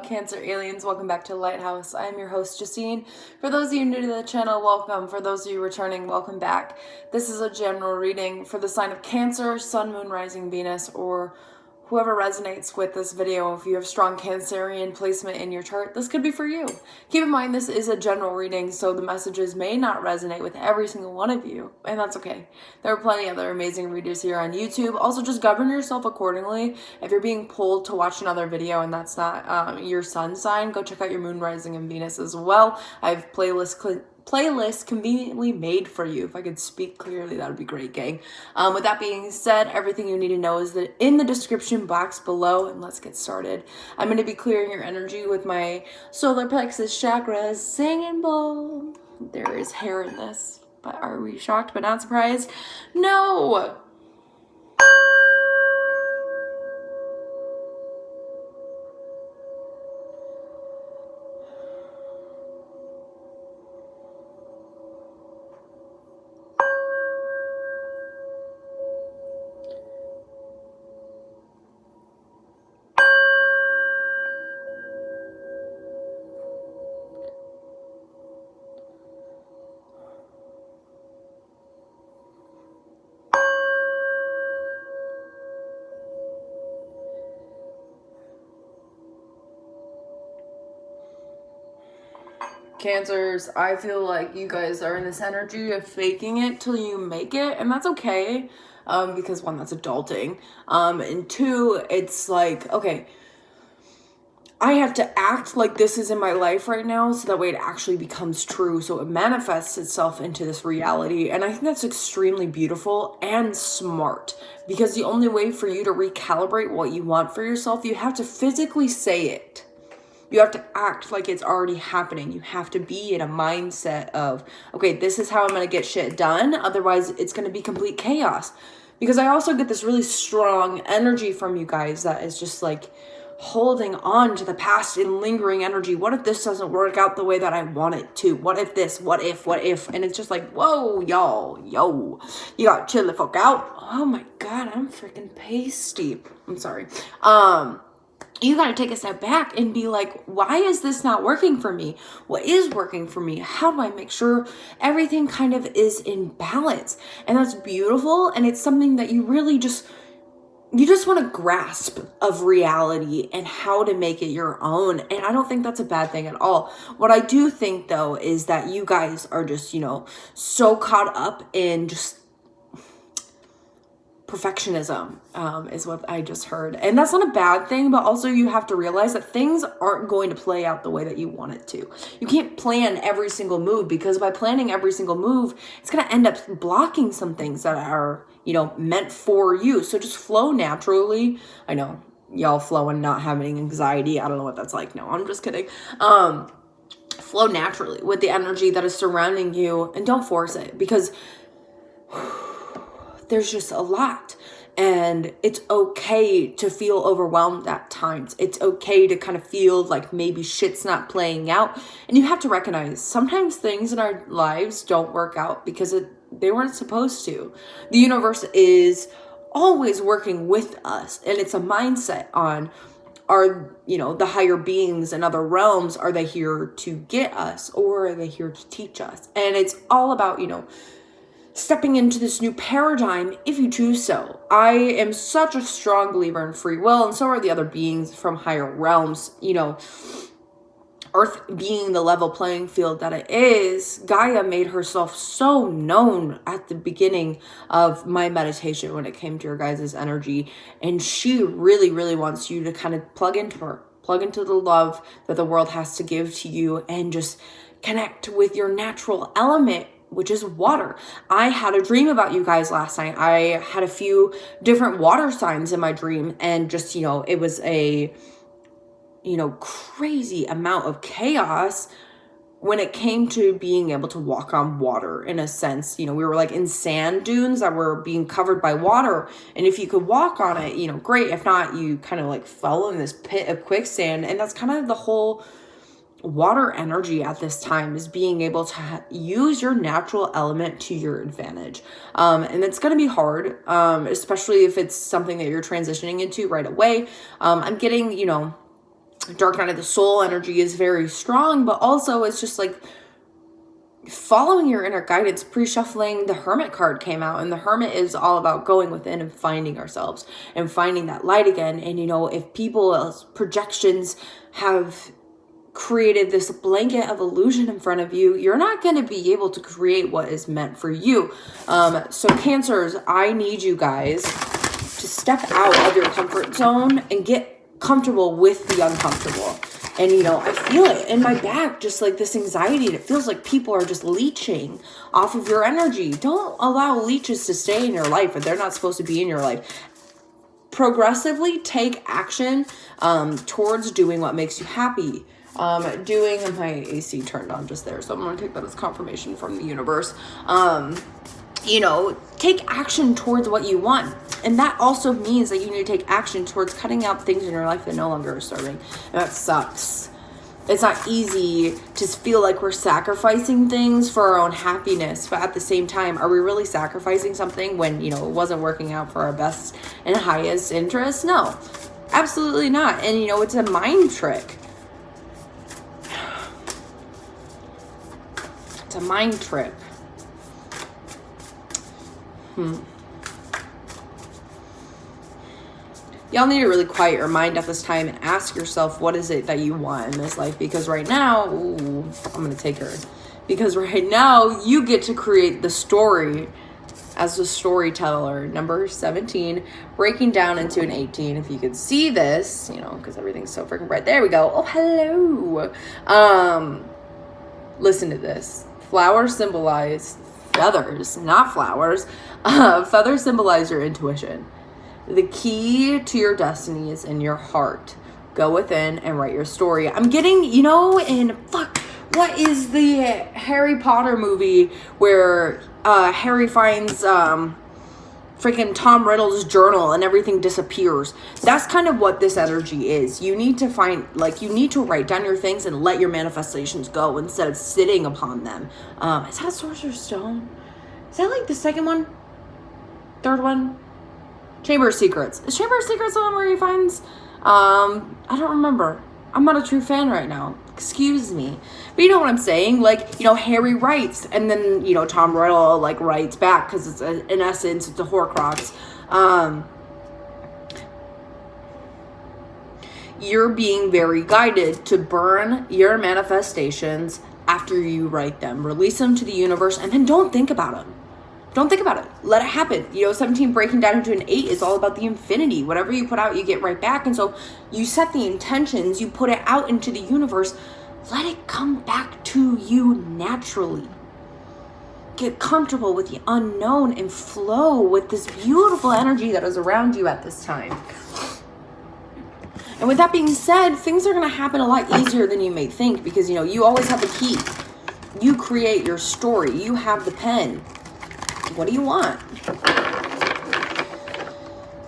Cancer aliens, welcome back to Lighthouse. I am your host, Justine. For those of you new to the channel, welcome. For those of you returning, welcome back. This is a general reading for the sign of Cancer, Sun, Moon, Rising, Venus, or whoever resonates with this video. If you have strong Cancerian placement in your chart, this could be for you. Keep in mind, this is a general reading, so the messages may not resonate with every single one of you, and that's okay. There are plenty of other amazing readers here on YouTube. Also, just govern yourself accordingly. If you're being pulled to watch another video and that's not your sun sign, go check out your Moon, Rising, and Venus as well. I have playlist conveniently made for you. If I could speak clearly, that would be great, gang. With that being said, everything you need to know is that in the description box below, and let's get started. I'm going to be clearing your energy with my solar plexus chakra singing bowl. There is hair in this, but are we shocked but not surprised? No! Cancers, I feel like you guys are in this energy of faking it till you make it, and that's okay, because one, that's adulting, and two, it's like, okay, I have to act like this is in my life right now so that way it actually becomes true, so it manifests itself into this reality, and I think that's extremely beautiful and smart, because the only way for you to recalibrate what you want for yourself, you have to physically say it. You have to act like it's already happening. You have to be in a mindset of, okay, this is how I'm going to get shit done. Otherwise, it's going to be complete chaos. Because I also get this really strong energy from you guys that is just like holding on to the past and lingering energy. What if this doesn't work out the way that I want it to? What if this? What if? And it's just like, whoa, y'all, yo, you got to chill the fuck out. Oh my God, I'm freaking pasty. I'm sorry. You got to take a step back and be like, why is this not working for me? What is working for me? How do I make sure everything kind of is in balance? And that's beautiful. And it's something that you really just want to grasp of reality and how to make it your own. And I don't think that's a bad thing at all. What I do think though, is that you guys are just, so caught up in just perfectionism, is what I just heard. And that's not a bad thing, but also you have to realize that things aren't going to play out the way that you want it to. You can't plan every single move, because by planning every single move, it's going to end up blocking some things that are, meant for you. So just flow naturally. I know y'all flow and not having anxiety. I don't know what that's like. No, I'm just kidding. Flow naturally with the energy that is surrounding you, and don't force it, because there's just a lot, and it's okay to feel overwhelmed at times. It's okay to kind of feel like maybe shit's not playing out, and you have to recognize sometimes things in our lives don't work out because they weren't supposed to. The universe is always working with us, and it's a mindset on, are the higher beings and other realms, are they here to get us, or are they here to teach us? And it's all about stepping into this new paradigm if you choose so. I am such a strong believer in free will, and so are the other beings from higher realms. Earth being the level playing field that it is, Gaia made herself so known at the beginning of my meditation when it came to your guys' energy, and she really, really wants you to kind of plug into her, plug into the love that the world has to give to you, and just connect with your natural element, which is water. I had a dream about you guys last night. I had a few different water signs in my dream, and just, it was a, crazy amount of chaos when it came to being able to walk on water, in a sense. We were like in sand dunes that were being covered by water, and if you could walk on it, great. If not, you kind of like fell in this pit of quicksand, and that's kind of the whole water energy at this time, is being able to use your natural element to your advantage. And it's going to be hard, especially if it's something that you're transitioning into right away. I'm getting, dark night of the soul energy is very strong, but also it's just like following your inner guidance. Pre-shuffling, the Hermit card came out, and the Hermit is all about going within and finding ourselves and finding that light again. And you know, if people's projections have created this blanket of illusion in front of you, you're not going to be able to create what is meant for you. So Cancers, I need you guys to step out of your comfort zone and get comfortable with the uncomfortable. And you know, I feel it in my back, just like this anxiety. It feels like people are just leeching off of your energy. Don't allow leeches to stay in your life, if they're not supposed to be in your life. Progressively take action towards doing what makes you happy. Doing my AC turned on just there, so I'm gonna take that as confirmation from the universe. You know, take action towards what you want. And that also means that you need to take action towards cutting out things in your life that no longer are serving. And that sucks. It's not easy to feel like we're sacrificing things for our own happiness, but at the same time, are we really sacrificing something when, you know, it wasn't working out for our best and highest interest? No, absolutely not. And you know, it's a mind trick. It's a mind trip. Y'all need to really quiet your mind at this time and ask yourself, what is it that you want in this life? Because right now, ooh, I'm gonna take her. Because right now, you get to create the story as the storyteller. Number 17, breaking down into an 18. If you could see this, you know, because everything's so freaking bright. There we go. Oh, hello. Listen to this. Flowers symbolize feathers, not flowers. Feathers symbolize your intuition. The key to your destiny is in your heart. Go within and write your story. I'm getting, you know, what is the Harry Potter movie where Harry finds freaking Tom Riddle's journal and everything disappears? That's kind of what this energy is. You need to find, like, you need to write down your things and let your manifestations go instead of sitting upon them. Is that a Sorcerer's Stone? Is that like the second one? Third one? Chamber of Secrets. Is Chamber of Secrets the one where he finds, I don't remember. I'm not a true fan right now. Excuse me. But you know what I'm saying? Like, you know, Harry writes, and then, you know, Tom Riddle, like, writes back, because it's, in essence, it's a Horcrux. You're being very guided to burn your manifestations after you write them. Release them to the universe, and then don't think about them. Don't think about it. Let it happen. You know, 17 breaking down into an 8 is all about the infinity. Whatever you put out, you get right back. And so you set the intentions, you put it out into the universe. Let it come back to you naturally. Get comfortable with the unknown and flow with this beautiful energy that is around you at this time. And with that being said, things are going to happen a lot easier than you may think, because, you know, you always have the key. You create your story. You have the pen. What do you want?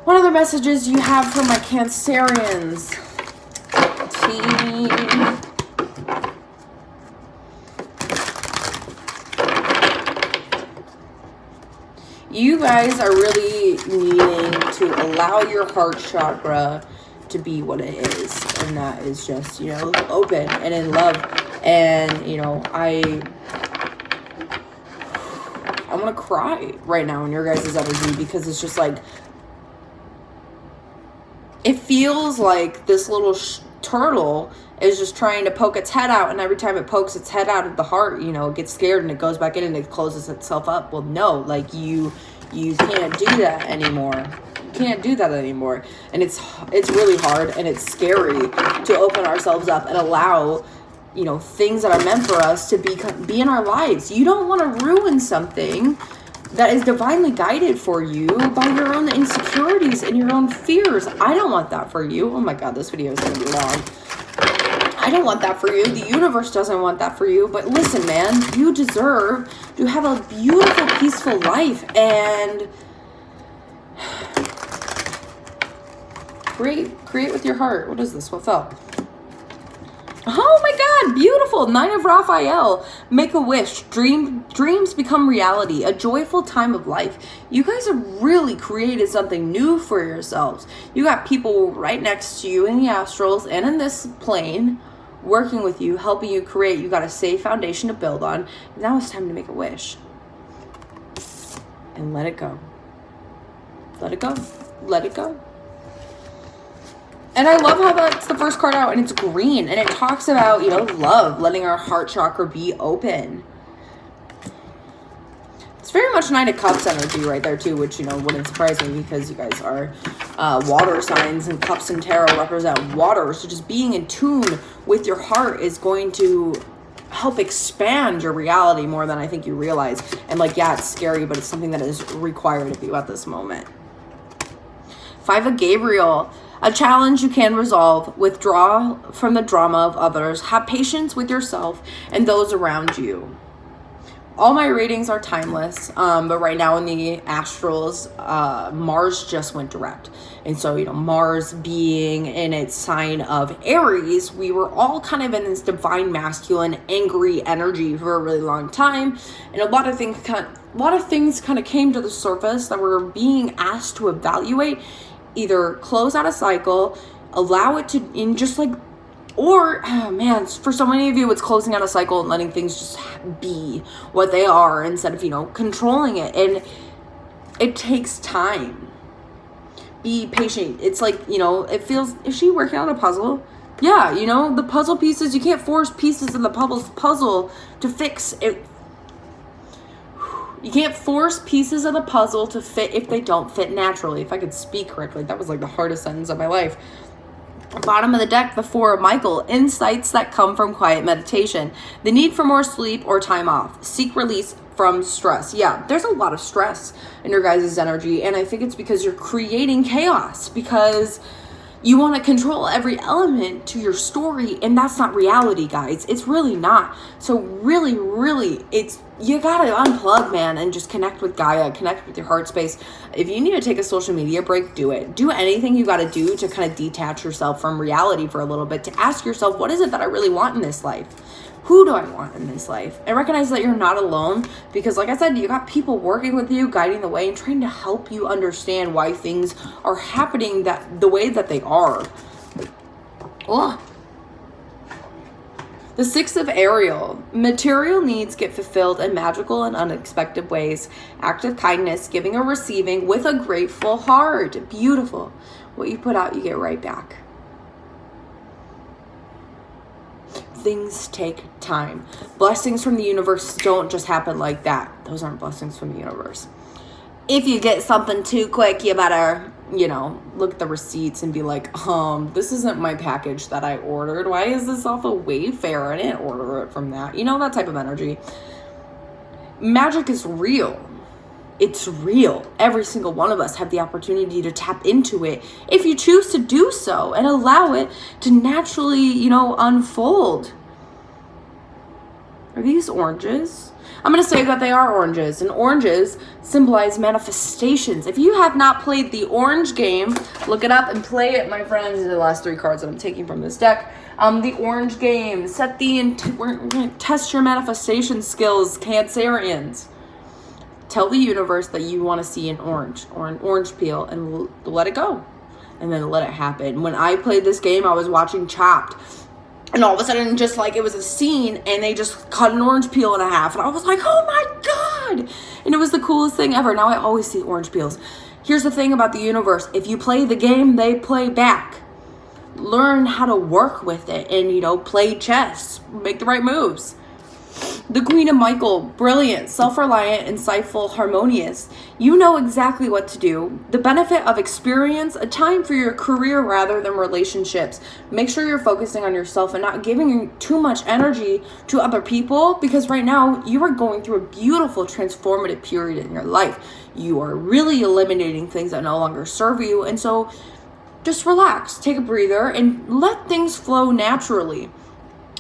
What other messages do you have for my Cancerians? You guys are really needing to allow your heart chakra to be what it is. And that is just, you know, open and in love. And, you know, I want to cry right now in your guys' energy, because it's just like, it feels like this little turtle is just trying to poke its head out, and every time it pokes its head out of the heart, you know, it gets scared and it goes back in and it closes itself up. Well, no, like, you can't do that anymore. You can't do that anymore. And it's really hard, and it's scary to open ourselves up and allow, you know, things that are meant for us to be in our lives. You don't want to ruin something that is divinely guided for you by your own insecurities and your own fears. I don't want that for you. Oh my God, this video is going to be long. I don't want that for you. The universe doesn't want that for you. But listen, man, you deserve to have a beautiful, peaceful life, and create with your heart. What is this? What fell? Oh my God, beautiful. 9 of Raphael. Make a wish. Dreams become reality. A joyful time of life. You guys have really created something new for yourselves. You got people right next to you in the astrals and in this plane working with you, helping you create. You got a safe foundation to build on. Now it's time to make a wish. And let it go. Let it go. Let it go. And I love how that's the first card out, and it's green, and it talks about, you know, love, letting our heart chakra be open. It's very much 9 of Cups energy right there too, which, you know, wouldn't surprise me because you guys are water signs, and Cups and Tarot represent water. So just being in tune with your heart is going to help expand your reality more than I think you realize. And like, yeah, it's scary, but it's something that is required of you at this moment. 5 of Gabriel. A challenge you can resolve. Withdraw from the drama of others. Have patience with yourself and those around you. All my readings are timeless, but right now in the astrals, Mars just went direct. And so, you know, Mars being in its sign of Aries, we were all kind of in this divine masculine, angry energy for a really long time. And a lot of things kind of came to the surface that we're being asked to evaluate. Either close out a cycle, allow it to, in just like, or, oh man, for so many of you, it's closing out a cycle and letting things just be what they are instead of, you know, controlling it. And it takes time. Be patient. It's like, you know, it feels, is she working on a puzzle? Yeah, you know, the puzzle pieces, you can't force pieces of the puzzle to fix it. You can't force pieces of the puzzle to fit if they don't fit naturally. If I could speak correctly, that was like the hardest sentence of my life. Bottom of the deck, the 4 of Michael. Insights that come from quiet meditation. The need for more sleep or time off. Seek release from stress. Yeah, there's a lot of stress in your guys' energy. And I think it's because you're creating chaos. Because you want to control every element to your story, and that's not reality, guys. It's really not. So really, you gotta unplug, man, and just connect with Gaia, connect with your heart space. If you need to take a social media break, do it. Do anything you gotta do to kind of detach yourself from reality for a little bit, to ask yourself, what is it that I really want in this life? Who do I want in this life? And recognize that you're not alone, because like I said, you got people working with you, guiding the way, and trying to help you understand why things are happening the way that they are. Oh. The 6 of Ariel. Material needs get fulfilled in magical and unexpected ways. Act of kindness, giving or receiving with a grateful heart. Beautiful. What you put out, you get right back. Things take time. Blessings from the universe don't just happen like that. Those aren't blessings from the universe. If you get something too quick, you better, you know, look at the receipts and be like, this isn't my package that I ordered. Why is this off of Wayfair? I didn't order it from that. You know, that type of energy. Magic is real. It's real. Every single one of us have the opportunity to tap into it if you choose to do so and allow it to naturally, you know, unfold. Are these oranges? I'm going to say that they are oranges, and oranges symbolize manifestations. If you have not played the orange game, look it up and play it, my friends. These are the last 3 cards that I'm taking from this deck. The orange game. We're going to test your manifestation skills, Cancerians. Tell the universe that you want to see an orange or an orange peel, and let it go. And then let it happen. When I played this game, I was watching Chopped. And all of a sudden, just like it was a scene, and they just cut an orange peel in half. And I was like, oh my God. And it was the coolest thing ever. Now I always see orange peels. Here's the thing about the universe. If you play the game, they play back. Learn how to work with it and, you know, play chess. Make the right moves. The Queen of Michael, brilliant, self-reliant, insightful, harmonious. You know exactly what to do. The benefit of experience, a time for your career rather than relationships. Make sure you're focusing on yourself and not giving too much energy to other people, because right now you are going through a beautiful transformative period in your life. You are really eliminating things that no longer serve you, and so just relax, take a breather, and let things flow naturally.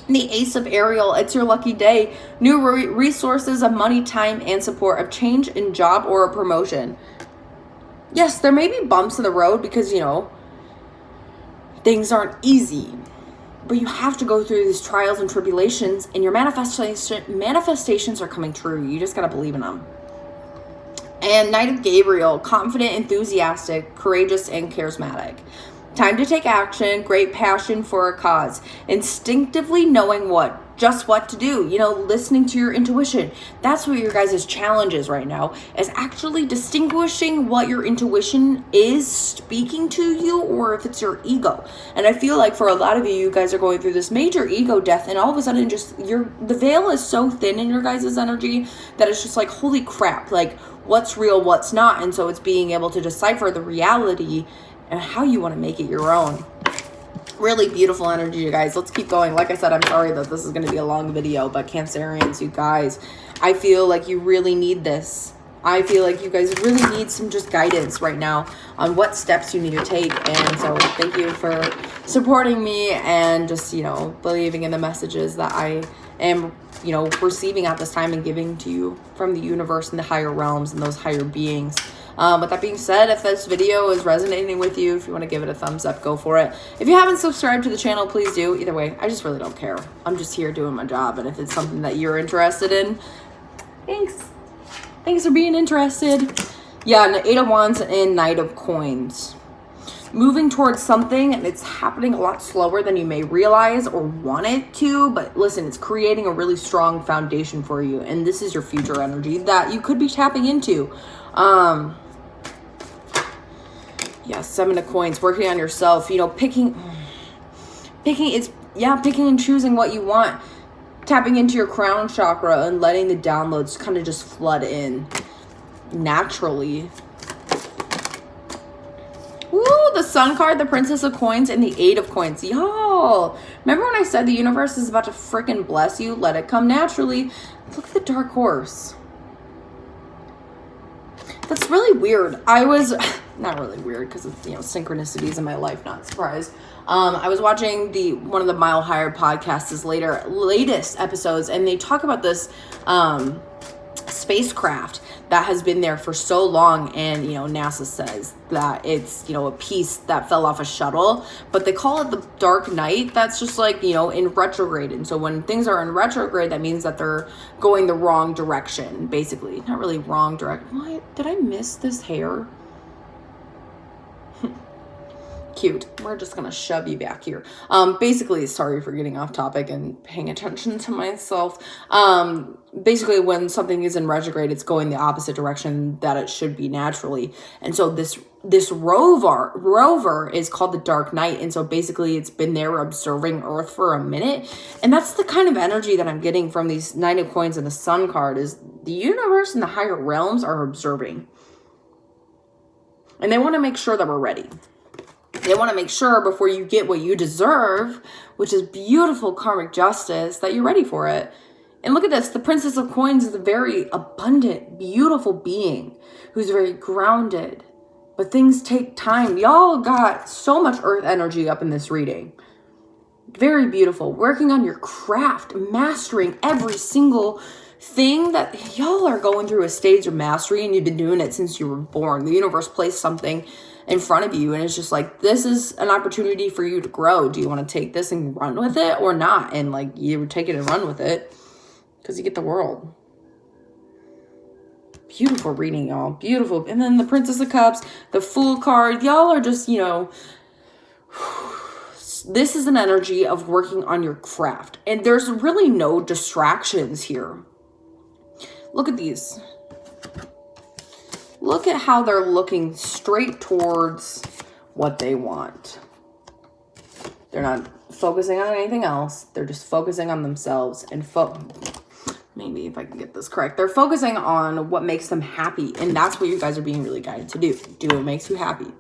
The Ace of Ariel, it's your lucky day. New resources of money, time, and support, of change in job or a promotion. Yes, there may be bumps in the road because, you know, things aren't easy. But you have to go through these trials and tribulations, and your manifestations are coming true. You just got to believe in them. And Knight of Gabriel, confident, enthusiastic, courageous, and charismatic. Time to take action, great passion for a cause. Instinctively knowing just what to do, you know, listening to your intuition. That's what your guys' challenge is right now, is actually distinguishing what your intuition is speaking to you, or if it's your ego. And I feel like for a lot of you, you guys are going through this major ego death, and all of a sudden just the veil is so thin in your guys' energy that it's just like, holy crap, like what's real, what's not. And so it's being able to decipher the reality and how you want to make it your own. Really beautiful energy, you guys. Let's keep going. Like I said, I'm sorry that this is going to be a long video, but Cancerians, you guys, I feel like you really need this. I feel like you guys really need some just guidance right now on what steps you need to take. And so thank you for supporting me and just, you know, believing in the messages that I am, you know, receiving at this time and giving to you from the universe and the higher realms and those higher beings. With that being said, if this video is resonating with you, if you want to give it a thumbs up, go for it. If you haven't subscribed to the channel, please do. Either way, I just really don't care. I'm just here doing my job. And if it's something that you're interested in, thanks. Thanks for being interested. Yeah, and Eight of Wands and Knight of Coins. Moving towards something, and it's happening a lot slower than you may realize or want it to. But listen, it's creating a really strong foundation for you. And this is your future energy that you could be tapping into. Yeah, Seven of Coins, working on yourself, you know, picking and choosing what you want, tapping into your crown chakra and letting the downloads kind of just flood in naturally. Ooh, the Sun card, the Princess of Coins, and the Eight of Coins. Y'all, remember when I said the universe is about to freaking bless you? Let it come naturally. Look at the Dark Horse. That's really weird. I was not really weird because of, you know, synchronicities in my life, not surprised. I was watching one of the Mile Higher podcast's latest episodes, and they talk about this spacecraft that has been there for so long, and, you know, NASA says that it's, you know, a piece that fell off a shuttle, but they call it the Dark Knight. That's just like, you know, in retrograde. And so when things are in retrograde, that means that they're going the wrong direction, basically. Not really wrong direction. What? Did I miss this hair? Cute. We're just gonna shove you back here. Basically, sorry for getting off topic and paying attention to myself. Basically, when something is in retrograde, it's going the opposite direction that it should be naturally. And so this rover is called the Dark Knight. And so basically, it's been there observing Earth for a minute. And that's the kind of energy that I'm getting from these Nine of Coins and the Sun card, is the universe and the higher realms are observing. And they want to make sure that we're ready. They want to make sure before you get what you deserve, which is beautiful karmic justice, that you're ready for it. And look at this. The Princess of Coins is a very abundant, beautiful being who's very grounded. But things take time. Y'all got so much earth energy up in this reading. Very beautiful. Working on your craft, mastering every single thing that y'all are going through a stage of mastery, and you've been doing it since you were born. The universe placed something in front of you, and it's just like, this is an opportunity for you to grow. Do you want to take this and run with it or not? And like, you take it and run with it because you get the world. Beautiful reading, y'all. Beautiful. And then the Princess of Cups, the Fool card. Y'all are just, you know, this is an energy of working on your craft, and there's really no distractions here. Look at these. Look at how they're looking straight towards what they want. They're not focusing on anything else. They're just focusing on themselves and maybe if I can get this correct. They're focusing on what makes them happy. And that's what you guys are being really guided to do. Do what makes you happy.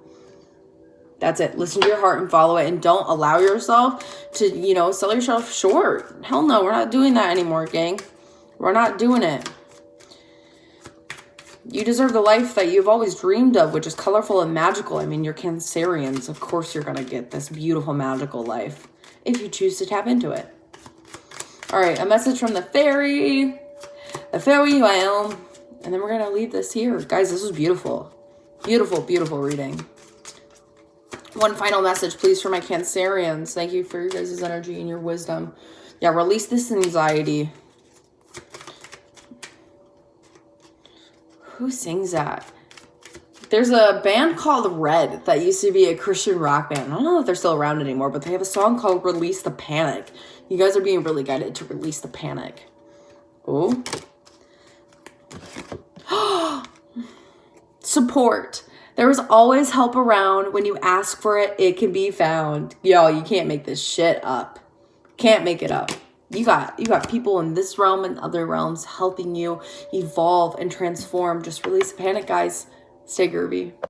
That's it. Listen to your heart and follow it. And don't allow yourself to, you know, sell yourself short. Hell no, we're not doing that anymore, gang. We're not doing it. You deserve the life that you've always dreamed of, which is colorful and magical. I mean, you're Cancerians. Of course you're going to get this beautiful, magical life if you choose to tap into it. All right, a message from the fairy. The fairy whale. And then we're going to leave this here. Guys, this was beautiful. Beautiful, beautiful reading. One final message, please, for my Cancerians. Thank you for your guys' energy and your wisdom. Yeah, release this anxiety. Who sings that? There's a band called Red that used to be a Christian rock band. I don't know if they're still around anymore, but they have a song called Release the Panic. You guys are being really guided to release the panic. Oh. Support. There is always help around. When you ask for it, it can be found. Yo, you can't make this shit up. Can't make it up. You got people in this realm and other realms helping you evolve and transform. Just release the panic, guys. Stay groovy.